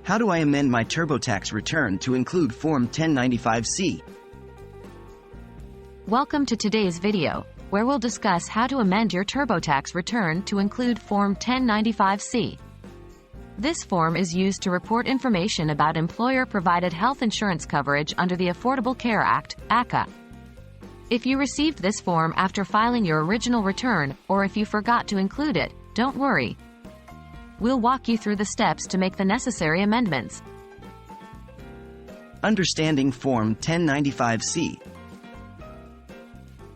How do I amend my TurboTax return to include Form 1095-C? Welcome to today's video, where we'll discuss how to amend your TurboTax return to include Form 1095-C. This form is used to report information about employer-provided health insurance coverage under the Affordable Care Act, ACA. If you received this form after filing your original return, or if you forgot to include it, don't worry. We'll walk you through the steps to make the necessary amendments. Understanding Form 1095-C.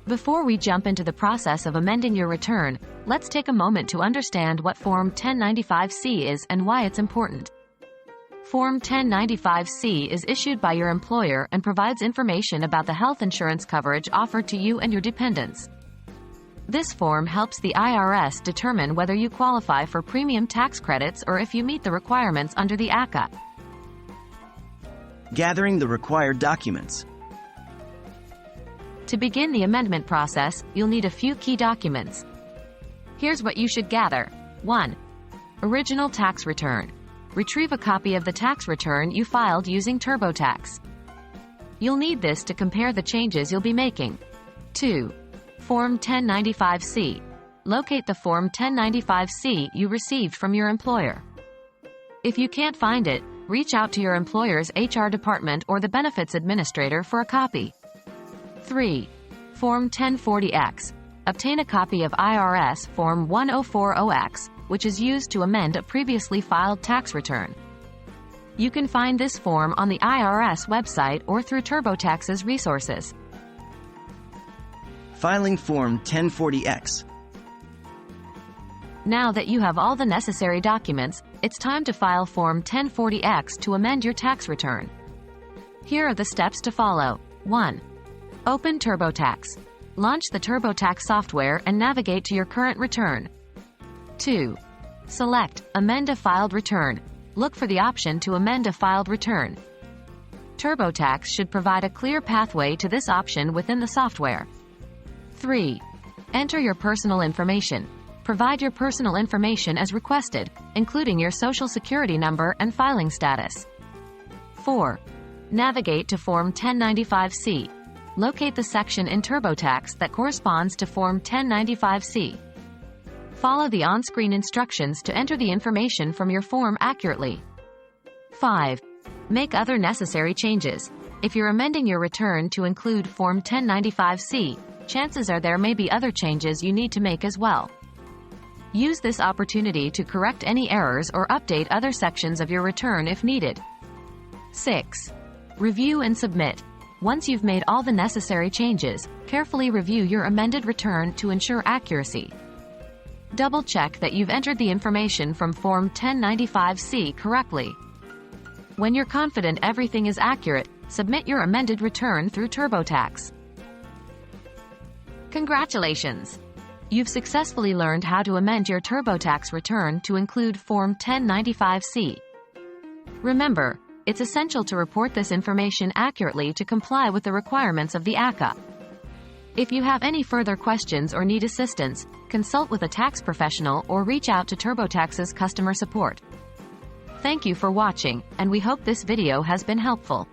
Before we jump into the process of amending your return, let's take a moment to understand what Form 1095-C is and why it's important. Form 1095-C is issued by your employer and provides information about the health insurance coverage offered to you and your dependents. This form helps the IRS determine whether you qualify for premium tax credits or if you meet the requirements under the ACA. Gathering the required documents. To begin the amendment process, you'll need a few key documents. Here's what you should gather. 1. Original tax return. Retrieve a copy of the tax return you filed using TurboTax. You'll need this to compare the changes you'll be making. 2. Form 1095-C. Locate the Form 1095-C you received from your employer. If you can't find it, reach out to your employer's HR department or the benefits administrator for a copy. 3. Form 1040X. Obtain a copy of IRS Form 1040X, which is used to amend a previously filed tax return. You can find this form on the IRS website or through TurboTax's resources. Filing Form 1040X. Now that you have all the necessary documents, it's time to file Form 1040X to amend your tax return. Here are the steps to follow. 1. Open TurboTax. Launch the TurboTax software and navigate to your current return. 2. Select Amend a filed return. Look for the option to amend a filed return. TurboTax should provide a clear pathway to this option within the software. 3. Enter your personal information. Provide your personal information as requested, including your Social Security number and filing status. 4. Navigate to Form 1095-C. Locate the section in TurboTax that corresponds to Form 1095-C. Follow the on-screen instructions to enter the information from your form accurately. 5. Make other necessary changes. If you're amending your return to include Form 1095-C, chances are there may be other changes you need to make as well. Use this opportunity to correct any errors or update other sections of your return if needed. 6. Review and submit. Once you've made all the necessary changes, carefully review your amended return to ensure accuracy. Double-check that you've entered the information from Form 1095-C correctly. When you're confident everything is accurate, submit your amended return through TurboTax. Congratulations! You've successfully learned how to amend your TurboTax return to include Form 1095-C. Remember, it's essential to report this information accurately to comply with the requirements of the ACA. If you have any further questions or need assistance, consult with a tax professional or reach out to TurboTax's customer support. Thank you for watching, and we hope this video has been helpful.